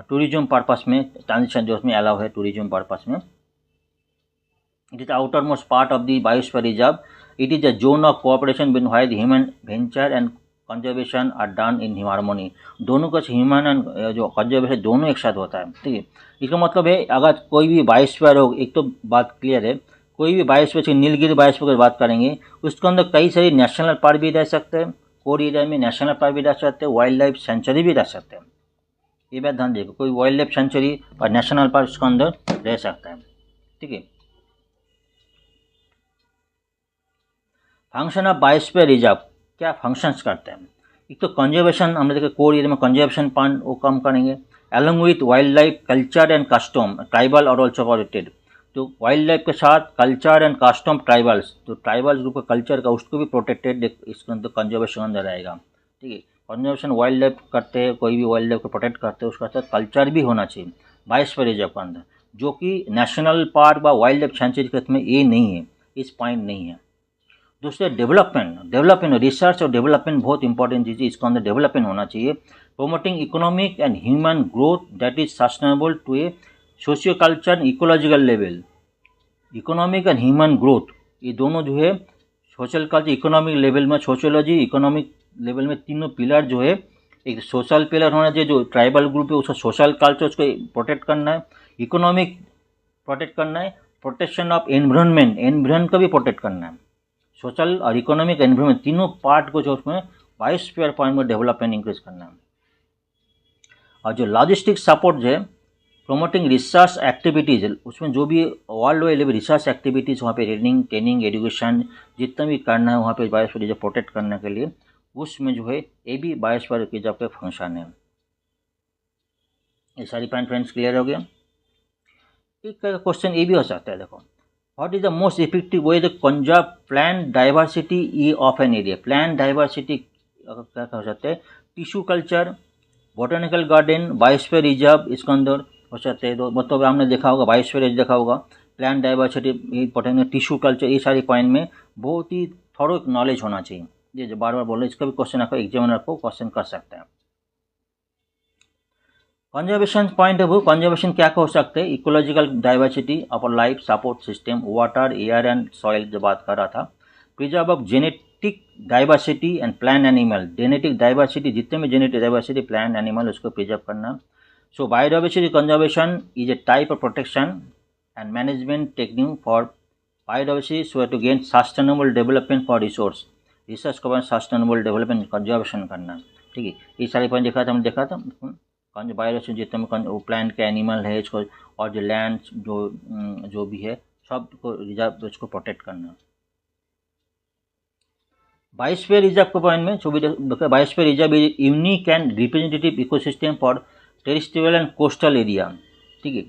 टूरिज्म पर्पस में ट्रांजिशन जोन में अलाउ है, टूरिज्म पर्पस में। It is outermost part of the biosphere reserve. It is a zone of cooperation between white human venture and conservation are done in harmony. दोनों का human and जो conservation दोनों एक साथ होता है। ठीक है, इसका मतलब है अगर कोई भी बायोस्फीयर हो, एक तो बात क्लियर है, कोई भी बायोस्फीयर, नीलगिरी बायोस्फीयर की बात करेंगे, उसके अंदर कई सारे नेशनल पार्क भी रह सकते हैं, कोर एरिया में नेशनल पार्क भी रह सकते हैं, वाइल्ड लाइफ सेंचुरी भी रह सकते हैं। ये बात ध्यान देखो, कोई वाइल्ड लाइफ सेंचुरी और नेशनल पार्क उसके अंदर रह सकता है। ठीक है, फंक्शन ऑफ बायोस्फीयर रिजर्व क्या फंक्शंस करते हैं। एक तो कंजर्वेशन, हमने देखा कोर एरिया में कंजर्वेशन पॉइंट वो कम करेंगे, along with wild life, culture and custom, tribal और ऑल्सो प्रोटेक्टेड। तो वाइल्ड लाइफ के साथ कल्चर एंड कस्टम ट्राइबल्स, तो ट्राइबल ग्रुप का कल्चर का उसको भी प्रोटेक्टेड इसके अंदर कंजर्वेशन अंदर रहेगा। ठीक है, कंजर्वेशन वाइल्ड लाइफ करते हैं, कोई भी वाइल्ड लाइफ को प्रोटेक्ट करते हैं, उसका साथ कल्चर भी होना चाहिए बायोस्फीयर रिजर्व के अंदर, जो कि नेशनल पार्क व वाइल्ड लाइफ सेंचुरी के में ये नहीं है, इस पॉइंट नहीं है। दूसरे डेवलपमेंट रिसर्च और डेवलपमेंट बहुत इंपॉर्टेंट चीज़ है, इसके अंदर डेवलपमेंट होना चाहिए। Promoting economic and human growth that is sustainable to a socio culture ecological level. Economic and human growth ये दोनों जो है सोशल कल्चर इकोनॉमिक लेवल में, सोशियोलॉजी इकोनॉमिक लेवल में तीनों पिलर जो है, एक सोशल पिलर होना चाहिए, जो ट्राइबल ग्रुप है उसका सोशल कल्चर उसको प्रोटेक्ट करना है, इकोनॉमिक प्रोटेक्ट करना है, प्रोटेक्शन ऑफ एनवायरनमेंट का भी प्रोटेक्ट करना है। सोशल और इकोनॉमिक एनवायरनमेंट तीनों पार्ट को जो उसमें बायोस्फीयर पॉइंट में डेवलपमेंट इंक्रीज करना है। और जो लॉजिस्टिक सपोर्ट जो है, प्रोमोटिंग रिसर्च एक्टिविटीज, उसमें जो भी world wide level research activities वहाँ पे ट्रेनिंग एजुकेशन जितना भी करना है वहाँ पे बायोस्फीयर रिजर्व प्रोटेक्ट करने के लिए, उसमें जो है ये भी बायोस्फीयर रिजर्व के फंक्शन है। ये सारी पॉइंट फ्रेंड्स क्लियर हो गया। एक क्वेश्चन ये भी हो सकता है, देखो what is the most effective way to conserve plant diversity of an area. Plant diversity क्या हो सकता है, tissue culture, botanical garden, biosphere reserve इसके अंदर हो सकते हैं। तो मतलब हमने देखा होगा बायोस्फीयर रिजर्व देखा होगा, plant diversity, botanical, tissue culture, ये सारी पॉइंट में बहुत ही थोड़ा नॉलेज होना चाहिए। ये जो बार बार बोल रहे इसका भी क्वेश्चन आपको एग्जामिनर को क्वेश्चन कर सकता है। Conservation point of view, conservation क्या हो सकते हैं, ecological diversity of life support system, water, air and soil जो बात कर रहा था, preserve of genetic diversity and plant animal, genetic diversity जितने में जेनेटिक डाइवर्सिटी प्लांट एनिमल उसको प्रिजर्व करना। So biodiversity conservation is a type of protection and management technique for biodiversity so to gain sustainable development for resource को sustainable development conservation करना। ठीक है, ये सारे पॉइंट हमने देखा था बायोडाइवर्सिटी जितने में वो प्लांट के एनिमल है इसको, और जो लैंड जो भी है सब को रिजर्व उसको प्रोटेक्ट करना। बायोस्फीयर रिजर्व के पॉइंट में जो भी biosphere reserve is unique and representative ecosystem for terrestrial and coastal area. ठीक है,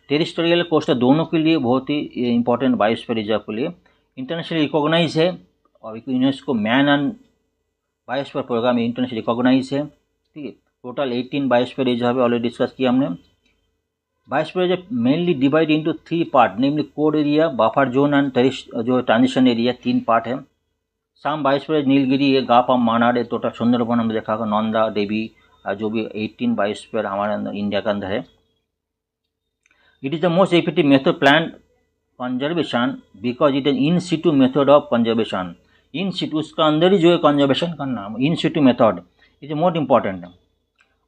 टेरिस्ट्रियल कोस्टल दोनों के लिए बहुत ही इंपॉर्टेंट बायोस्फीयर रिजर्व के लिए इंटरनेशनली रिकॉग्नाइज है, और UNESCO man and biosphere program internationally recognise है। ठीक है, टोटल 18 बायोस्फीयर रिजर्व है, ऑलरेडी डिस्कस किया हमने। Biosphere reserve mainly divide into 3 part, namely core area, buffer zone and जो ट्रांजिशन एरिया, 3 पार्ट है। सम बायोस्फीयर नीलगिरी है, गाप मानाड है, टोटल सुंदरबन हमने देखा होगा, नंदा देवी, जो भी 18 बायोस्फीयर हमारे अंदर इंडिया के अंदर है। It is the most effective method plant conservation because it is in situ method of conservation. In situ उसका अंदर ही जो है कंजर्वेशन करना, in situ method is most important है।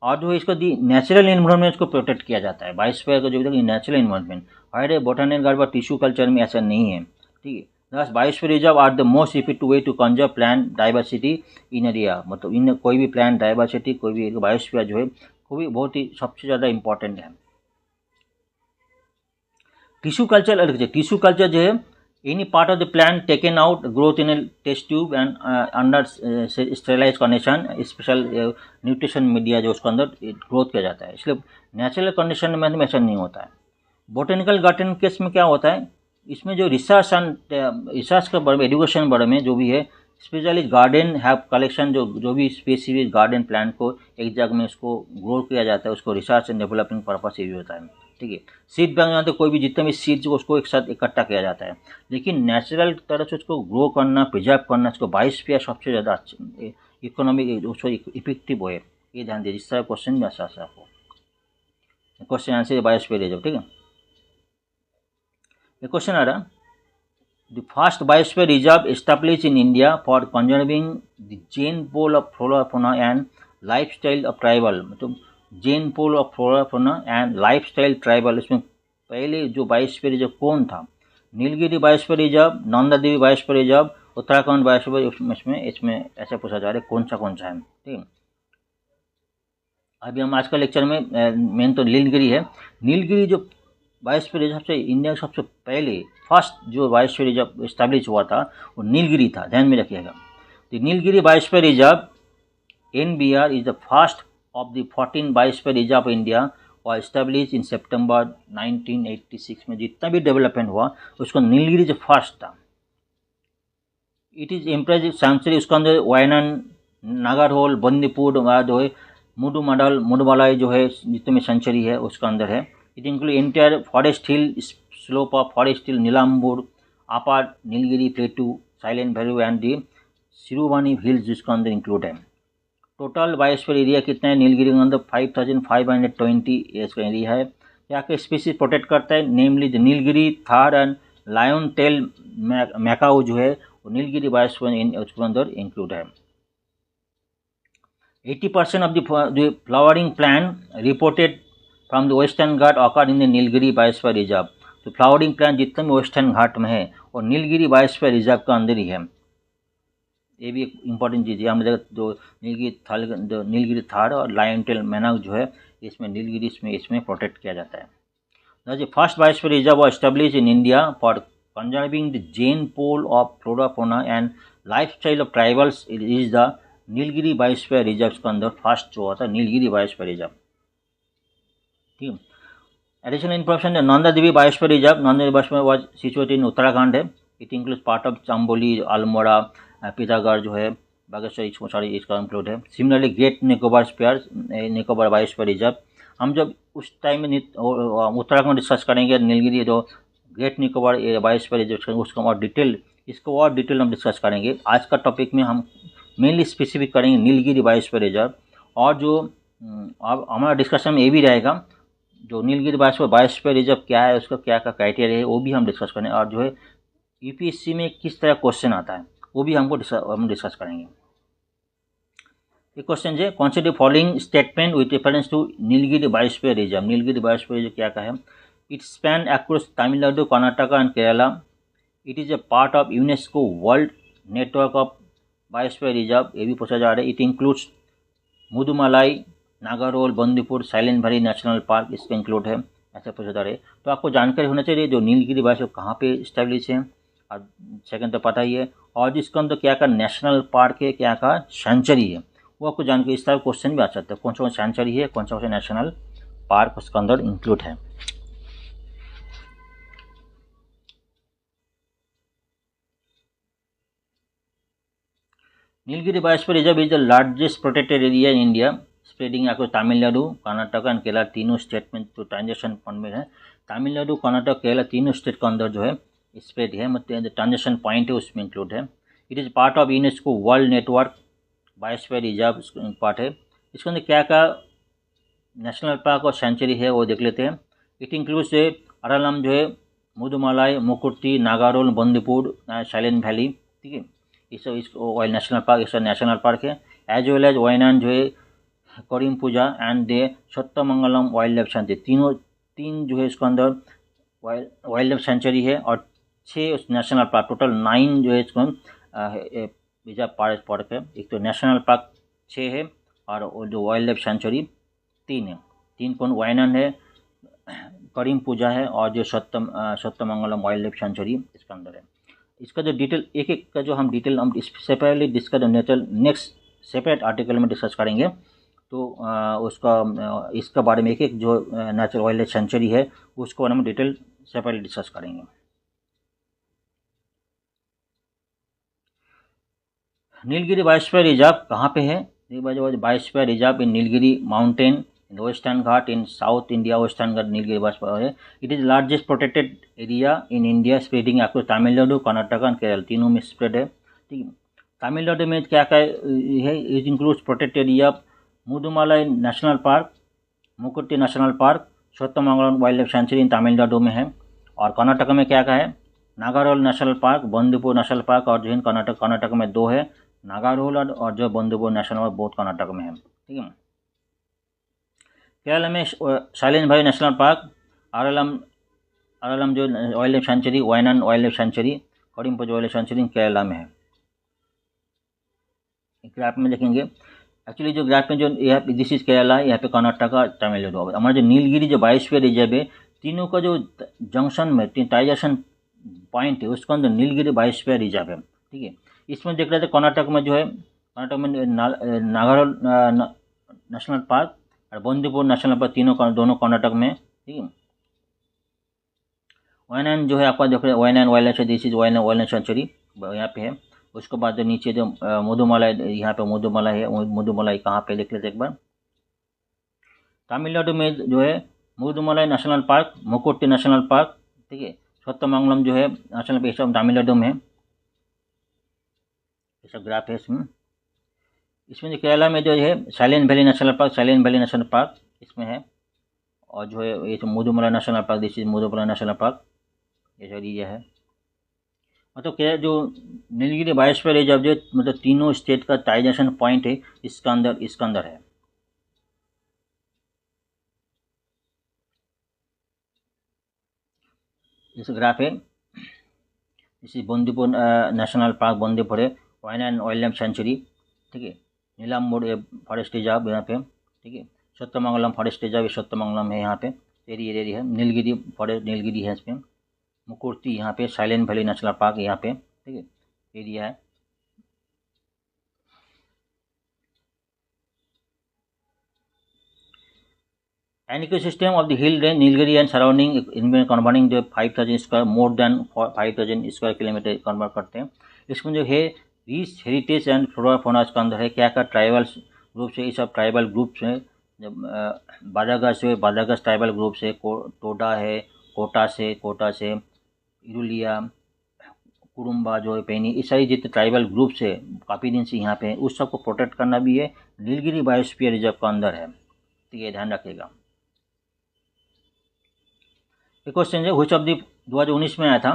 और जो है इसको नेचुरल एनवायरनमेंट को प्रोटेक्ट किया जाता है। बायोस्फीयर का जो भी नेचुरल एनवायरनमेंट, हमारे बोटानिकल गार्डन टिश्यू कल्चर में ऐसा नहीं है। ठीक है, thus biosphere reserve are the most effective way to conserve plant diversity in area. मतलब इन कोई भी प्लांट डाइवर्सिटी, कोई भी बायोस्फीयर जो है कोई भी बहुत ही सबसे ज़्यादा इंपॉर्टेंट है। टिश्यू कल्चर जो है any part of the plant taken out, growth in a test tube and under sterilise condition, special nutrition media जो उसके अंदर ग्रोथ किया जाता है। इसलिए नेचुरल कंडीशन में ऐसा नहीं होता है। बोटेनिकल गार्डन केस में क्या होता है, इसमें जो रिसर्च का बारे में, एजुकेशन बारे में जो भी है, स्पेशली गार्डन हैव कलेक्शन, जो भी स्पेसिफिक गार्डन प्लांट को एक जगह में उसको ग्रो किया जाता है, उसको research and development purpose use होता है। ठीक है, सीड बैंक में तो कोई भी जितने भी सीड्स को उसको एक साथ इकट्ठा किया जाता है, लेकिन नेचुरल तरह से उसको ग्रो करना, प्रिजर्व करना, उसको बायोस्फीयर सबसे ज़्यादा अच्छा इकोनॉमिक उसको इफेक्टिव हो, ये ध्यान दीजिए। इस तरह क्वेश्चन भी आसान आपको क्वेश्चन आंसर बायोस्फीयर रिजर्व। ठीक है, ये क्वेश्चन आ रहा, the first biosphere reserve established in India for conserving the gene pool of flora fauna and lifestyle of tribal. मतलब gene pool of flora fauna and lifestyle tribal, इसमें पहले जो biosphere reserve कौन था? Nilgiri biosphere reserve, Nanda Devi biosphere reserve, Uttarakhand biosphere. इसमें ऐसे पूछा जा रहा है कौन सा है। ठीक है, अभी हम आज का लेक्चर में मेन तो नीलगिरी है। नीलगिरी जो बायोस्फीयर रिजर्व से इंडिया का सबसे पहले फर्स्ट जो बायोस्फीयर रिजर्व इस्टेब्लिश हुआ था वो नीलगिरी था, ध्यान में रखिएगा। The Nilgiri biosphere reserve NBR is the first of the 14 biosphere reserve India और इस्टेब्लिश इन सितंबर 1986 में जितना भी डेवलपमेंट हुआ उसको नीलगिरी जो फर्स्ट था। इट इज़ इम्प्रेसिव सेंचुरी, उसके अंदर वायनाड, नागरहोल, बंदीपुर जो है, मुडुमलाई जो है जितने में सेंचुरी है उसके अंदर है। It include entire forest hill slope of forest hill, Nilambur, upper Nilgiri प्लेटू, silent valley and the Siruvani hills जिसके अंदर इंक्लूड है। टोटल बायोस्फीयर एरिया कितना है नीलगिरी के अंदर? 5520 इसका एरिया है। क्या क्या स्पीसीज प्रोटेक्ट करता है? Namely the Nilgiri tahr and lion tail macaque जो है वो नीलगिरी बायोस्फीयर उसके अंदर इंक्लूड है। 80% of the flowering plant reported from the western Ghat occur in the Nilgiri biosphere reserve. तो फ्लावरिंग प्लांट जितने भी वेस्टर्न घाट में है और नीलगिरी बायोस्फीयर रिजर्व का अंदर ही है। ये भी एक इम्पॉर्टेंट चीज़ है। हम जो नीलगिरी थार और लायन टेल मैनाक जो है इसमें नीलगिरी इसमें प्रोटेक्ट किया जाता है। The first biosphere reserve was established in India for conserving the gene pool of flora fauna and lifestyle of tribals is the Nilgiri biosphere reserve के अंदर फर्स्ट जो हुआ था नीलगिरी बायोस्फीयर रिजर्व। ठीक है, additional information, Nanda Devi biosphere reserve, Nanda Devi biosphere was situated in Uttarakhand है। It includes part of Chamoli, Almora, Pithoragarh जो है, बागेश्वर, सारी इसका इंक्लूड है। Similarly great Nicobar spare, Nicobar biosphere reserve, हम जब उस टाइम में उत्तराखंड डिस्कस करेंगे नीलगिरी जो ग्रेट निकोबार बायोस्फीयर रिजर्व उसका और डिटेल, इसको और डिटेल हम डिस्कस करेंगे। आज का टॉपिक में हम मेनली स्पेसिफिक करेंगे नीलगिरी बायोस्फीयर रिजर्व। और जो अब हमारा डिस्कशन में ये भी रहेगा जो नीलगिरी बायोस्फीयर रिजर्व क्या है, उसका क्या क्राइटेरिया है वो भी हम डिस्कस करेंगे। और जो है यूपीएससी में किस तरह क्वेश्चन आता है वो भी हम डिस्कस करेंगे। ये क्वेश्चन है, consider following statement with reference to Nilgiri biosphere reserve. Nilgiri biosphere reserve क्या है? It span across Tamil Nadu, Karnataka and Kerala. It is a part of UNESCO world network of biosphere reserve, ये भी पूछा जा रहा है। It includes Mudumalai, Nagarhole, Bandipur, silent valley national park, इसका include है, ऐसा पूछा जा रहा है। तो आपको जानकारी होना चाहिए जो नीलगिरी बायोस्फीयर कहाँ पे इस्टेब्लिश है, और सेकंड तो पता ही है, और जिसके अंदर क्या का नेशनल पार्क है, क्या का सेंचुरी है, वो आपको जानकारी। इस तरह क्वेश्चन भी आ सकता है, कौन सा सेंचुरी है, कौन सा नेशनल पार्क उसके अंदर इंक्लूड है। Nilgiri biosphere reserve is the largest protected area in India, spreading across Tamil Nadu, Karnataka and Kerala, तीनों स्टेट में जो ट्रांजेक्शन पॉइंट में है। तमिलनाडु, कर्नाटक, केरला तीनों स्टेट के अंदर जो है स्प्रेड है, मतलब ट्रांजेक्शन पॉइंट है उसमें इंक्लूड है। It is part of UNESCO world network biosphere reserve part है। इसके अंदर क्या क्या नेशनल पार्क और सेंचुरी है वो देख लेते हैं। इट इंक्लूड्स अरालम जो है, मुदुमलाई, मुकुर्ती, नागारोल, बंदीपुर, साइलेंट वैली। ठीक है, इस वाइल्ड नेशनल पार्क, इसका नेशनल पार्क है। एज वेल एज वायनाड जो है, Karimpuzha and the Sathyamangalam wild life sanctuary, तीन जो है इसके अंदर वाइल्ड लाइफ सेंचुरी है। और 6 उस नेशनल पार्क, टोटल 9 जो है इसको रिजर्व पार्क है। एक तो नेशनल पार्क 6 है और वो जो वाइल्ड लाइफ सेंचुरी 3 है। 3 कौन, वायनाड है, करीम पूजा है और जो सत्यमंगलम वाइल्ड लाइफ सेंचुरी इसके अंदर है। इसका जो डिटेल एक एक का जो हम डिटेल हम separately discuss next separate article में डिस्कस करेंगे। तो उसका इसका बारे में एक एक जो नेचुरल वाइल्ड लाइफ सेंचुरी है उसको बारे में डिटेल सेपरेटली डिस्कस करेंगे। नीलगिरी बायोस्फीयर रिजर्व कहाँ पे है? Biosphere reserve in Nilgiri mountain in western घाट इन साउथ इंडिया। वेस्टर्न घाट नीलगिरी बायोस्फीयर है। It is largest protected area in India spreading across Tamil Nadu, Karnataka and Kerala, तीनों में स्प्रेड है। ठीक है, तमिलनाडु में क्या क्या है? It includes protected area Mudumalai national park, Mukurthi national park, Sathyamangalam wild life sanctuary in Tamil Nadu में है। और कर्नाटक में क्या क्या है? Nagarhole national park, Bandipur national park और जो है कर्नाटक में 2 है, नागारोल और जो बंदीपुर नेशनल पार्क, बहुत कर्नाटक में है। ठीक है, केरल में Silent valley national park, RLM जो wild life sanctuary, Wayanad wild life sanctuary, Karimpur wild life sanctuary Kerala में है। ग्राफ में देखेंगे, एक्चुअली जो ग्राफ में जो दिस इज केरला, यहाँ पे कर्नाटका, तमिलनाडु। हमारा जो नीलगिरी जो बायोस्फीयर रिजर्व है, तीनों का जो जंक्शन में टाइजेशन पॉइंट है उसके अंदर नीलगिरी बायोस्फीयर रिजर्व है। ठीक है, इसमें देख रहे थे कर्नाटक में जो है, कर्नाटक में नागारोल नेशनल पार्क और बंदीपुर नेशनल पार्क, दोनों कर्नाटक में। ठीक है, वायनाड जो है आपका देख रहे हैं, Wayanad wild life, this is Wayanad wild life sanctuary यहाँ पे है। उसके बाद जो नीचे जो मुदुमलाई, यहाँ पे मुदुमलाई है, मुदुमलाई कहाँ पे देख लेते एक बार। तमिलनाडु में जो है Mudumalai national park, Mukurthi national park, ठीक है, सत्यमंगलम जो है नेशनल पार्क, सब तमिलनाडु में है। ऐसा ग्राफ है इसमें जो केरला में जो है silent valley national park, silent valley national park इसमें है। और जो है ये जो Mudumalai national park, this is Mudumalai national park, ये जो एरिया है। मतलब क्या, जो नीलगिरी बायोस्फीयर रिजर्व जो मतलब तीनों स्टेट का टाइजेशन पॉइंट है इसका अंदर है। इस ग्राफ है, इसी बंदीपुर नेशनल पार्क, बंदीपुर है, वायनाड वाइल्ड लाइफ सेंचुरी, ठीक है, नीलाम्बूर फॉरेस्ट रिजर्व यहाँ पे, ठीक है, सत्यमंगलम फॉरेस्ट रिजर्व, सत्यमंगलम है यहाँ पे, एरिया है। नीलगिरी फॉरेस्ट, नीलगिरी है इसमें, मुकुट्टी यहाँ पे, साइलेंट वैली नेशनल पार्क यहाँ पे, ठीक है, एरिया है। An ecosystem of the hill range Nilgiri and surrounding converting जो 5000 square, more than 5000 square kilometre convert करते हैं। इसमें जो है rich heritage and flora fauna इसका अंदर है। क्या क्या ट्राइबल ग्रुप है, ये सब ट्राइबल ग्रुप्स हैं। जब बादागस ट्राइबल ग्रुप से, टोडा है, कोटा से इरुलिया, कुरुम्बा जो है, पेनी, ये सारी जितने ट्राइबल ग्रुप्स है काफ़ी दिन से यहाँ पे हैं, उस सबको प्रोटेक्ट करना भी है नीलगिरी बायोस्फीयर रिजर्व का अंदर है। ठीक है, ध्यान रखिएगा। एक क्वेश्चन है, व्हिच ऑफ द 2019 में आया था,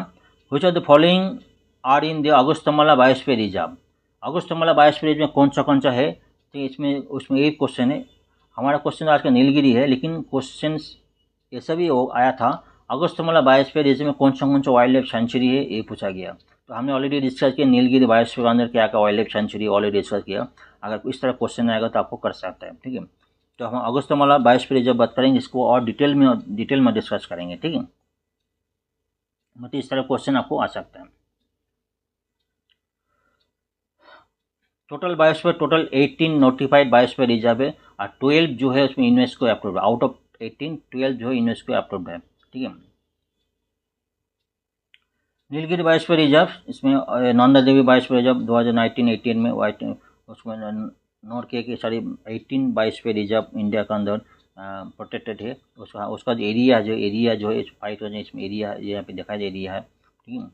which of the following are in the Agasthyamala biosphere reserve. Agasthyamala biosphere reserve में कौन सा है? तो इसमें उसमें एक क्वेश्चन है। हमारा क्वेश्चन आज का नीलगिरी है, लेकिन क्वेश्चन ऐसा भी आया था अगस्त्यमाला बायोस्फीयर रिजर्व में कौन सा वाइल्ड लाइफ सेंचुरी है, ये पूछा गया। तो हमने ऑलरेडी डिस्कस किया नीलगिरी बायोस्फीयर के अंदर क्या क्या wild life sanctuary already discuss किया। अगर इस तरह क्वेश्चन आएगा तो आपको कर सकता है। ठीक है, तो हम अगस्त्यमाला बायोस्फीयर रिजर्व बात करेंगे, इसको और डिटेल में डिस्कस करेंगे। ठीक है, मतलब इस तरह क्वेश्चन आपको आ सकता है। टोटल 18 नोटिफाइड बायोस्फीयर रिजर्व है और 12 जो है उसमें यूनेस्को अप्रूव्ड है। आउट ऑफ 18 12 जो है यूनेस्को अप्रूव्ड है। ठीक है, नीलगिरी बायोस्फीयर रिजर्व, इसमें नंदा देवी बायोस्फीयर रिजर्व 2019-18 में उसमें नोट किया कि सारी 18 बायोस्फीयर रिजर्व इंडिया के अंदर प्रोटेक्टेड है। उसका जो एरिया जो है 5000 इसमें एरिया यहाँ पे दिखाई दे रहा है। ठीक है,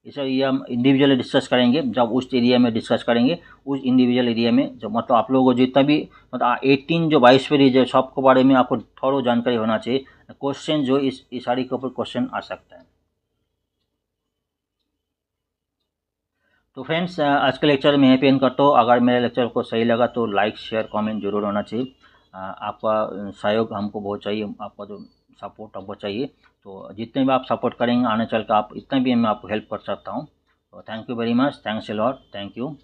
इस एरिया हम इंडिविजुअली डिस्कस करेंगे। जब उस एरिया में डिस्कस करेंगे, उस इंडिविजुअल एरिया में जब मतलब आप लोगों को जितना भी मतलब 18 जो बायोस्फीयर रिजर्व सबके बारे में आपको थोड़ा जानकारी होना चाहिए। क्वेश्चन जो इस सारी के ऊपर क्वेश्चन आ सकता है। तो फ्रेंड्स, आज के लेक्चर में यहीं पे एंड करता हूँ। अगर मेरे लेक्चर को सही लगा तो लाइक शेयर कमेंट जरूर होना चाहिए। आपका सहयोग हमको बहुत चाहिए, आपका जो सपोर्ट हमको चाहिए। तो जितने भी आप सपोर्ट करेंगे आने चल कर आप इतना भी मैं आपको हेल्प कर सकता हूँ। तो thank you very much, thanks a lot, thank you.